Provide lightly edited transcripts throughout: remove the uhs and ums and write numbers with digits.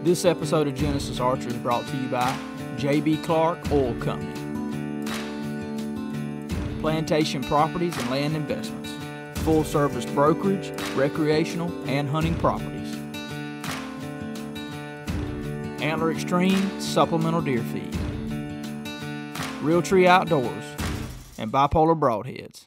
This episode of Genesis Archer is brought to you by J.B. Clark Oil Company, Plantation Properties and Land Investments, full service brokerage, recreational, and hunting properties, Antler Extreme Supplemental Deer Feed, Realtree Outdoors, and Bipolar Broadheads.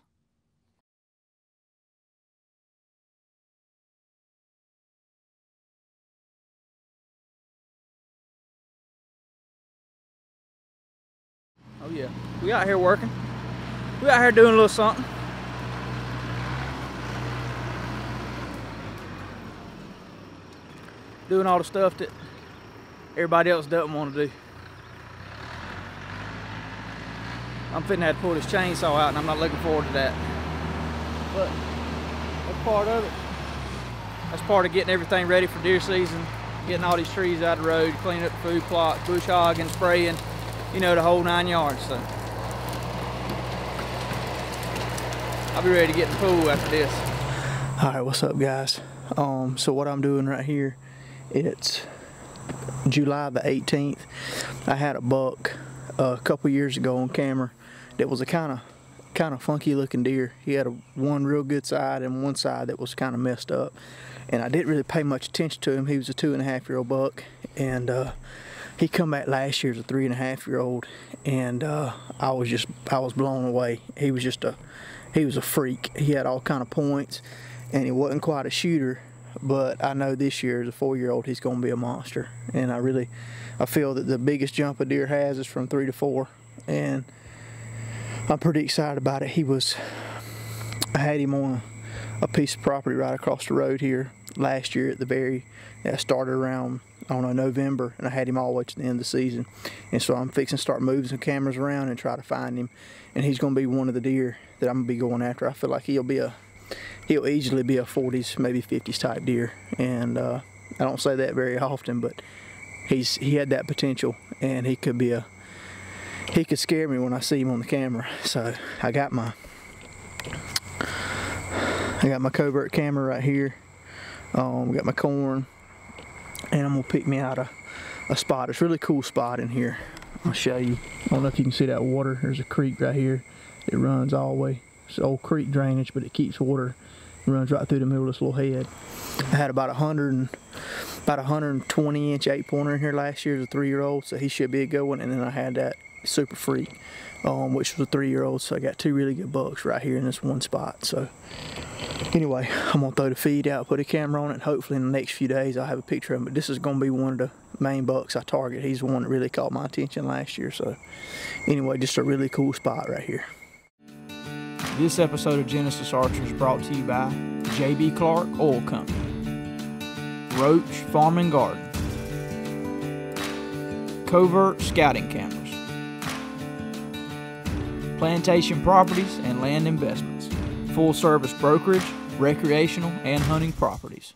Oh yeah, we out here working. We out here doing a little something. Doing all the stuff that everybody else doesn't want to do. I'm fitting to have to pull this chainsaw out and I'm not looking forward to that. But that's part of it. That's part of getting everything ready for deer season. Getting all these trees out of the road, cleaning up the food plot, bush hogging, spraying, you know, the whole 9 yards. So I'll be ready to get in the pool after this. All right, what's up, guys? So what I'm doing right here, it's July the 18th. I had a buck a couple years ago on camera that was a kind of funky looking deer. He had one real good side and one side that was kind of messed up, and I didn't really pay much attention to him. He was a 2.5-year-old buck, and he come back last year as a 3.5-year-old, and I was blown away. He was a freak. He had all kind of points, and he wasn't quite a shooter, but I know this year as a 4-year-old he's going to be a monster. And I feel that the biggest jump a deer has is from 3 to 4, and I'm pretty excited about it. I had him on a piece of property right across the road here last year that started around, I don't know, November, and I had him all the way to the end of the season. And so I'm fixing to start moving some cameras around and try to find him, and he's going to be one of the deer that I'm going to be going after. I feel like he'll easily be a 40s, maybe 50s type deer, and I don't say that very often, but he had that potential, and he could scare me when I see him on the camera. So I got my covert camera right here. We got my corn, and I'm gonna pick me out a spot. It's a really cool spot in here. I'll show you. I don't know if you can see that water. There's a creek right here. It runs all the way. It's old creek drainage, but it keeps water. It runs right through the middle of this little head. I had about 120-inch 8-pointer in here last year as a 3-year-old, so he should be a good one. And then I had that super freak, which was a 3-year-old. So I got 2 really good bucks right here in this one spot. So anyway, I'm gonna throw the feed out, put a camera on it, and hopefully in the next few days I'll have a picture of him. But this is gonna be one of the main bucks I target. He's the one that really caught my attention last year. So anyway, just a really cool spot right here. This episode of Genesis Archer is brought to you by J.B. Clark Oil Company, Roach Farm and Garden, Covert Scouting Cameras, Plantation Properties and Land Investments, full service brokerage, recreational, and hunting properties.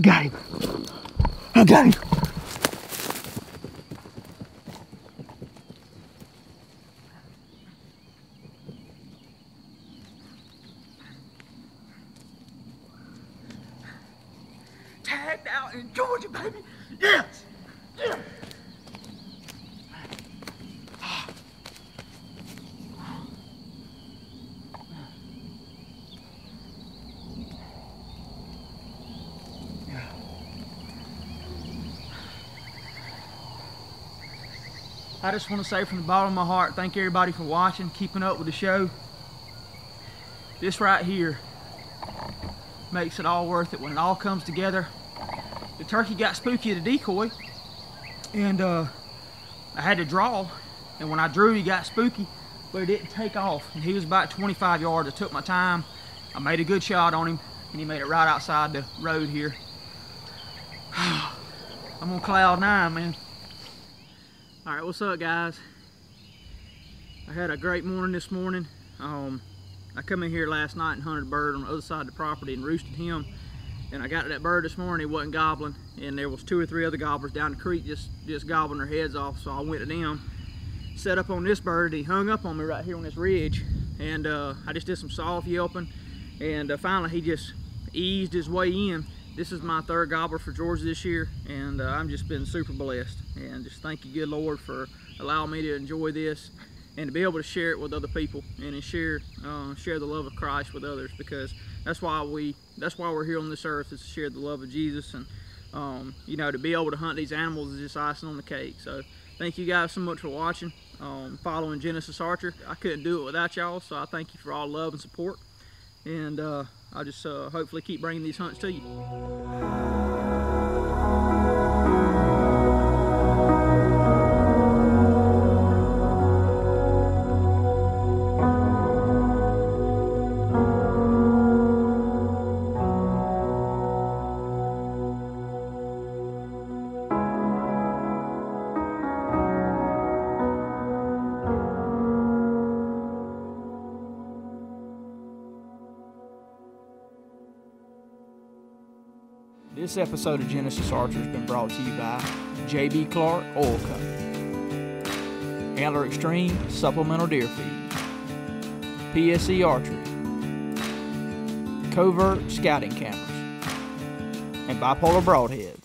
I got him. I got him. Tagged out in Georgia, baby. Yes. Yes. I just want to say from the bottom of my heart, thank everybody for watching, keeping up with the show. This right here makes it all worth it when it all comes together. The turkey got spooky at a decoy, and I had to draw, and when I drew he got spooky, but it didn't take off, and he was about 25 yards. I took my time, I made a good shot on him, and he made it right outside the road here. I'm on cloud 9, man. All right, what's up, guys? I had a great morning this morning. I come in here last night and hunted a bird on the other side of the property and roosted him. And I got to that bird this morning, he wasn't gobbling, and there was 2 or 3 other gobblers down the creek just gobbling their heads off. So I went to them, set up on this bird. He hung up on me right here on this ridge, and I just did some soft yelping, and finally he just eased his way in. This is my 3rd gobbler for Georgia this year, and I've just been super blessed. And just thank you, good Lord, for allowing me to enjoy this and to be able to share it with other people and share the love of Christ with others, because that's why we're here on this earth, is to share the love of Jesus. And you know, to be able to hunt these animals is just icing on the cake. So thank you guys so much for watching, following Genesis Archer. I couldn't do it without y'all, so I thank you for all the love and support. And I'll just hopefully keep bringing these hunts to you. This episode of Genesis Archer has been brought to you by J.B. Clark Oil Company, Antler Extreme Supplemental Deer Feed, PSE Archery, Covert Scouting Cameras, and Bipolar Broadheads.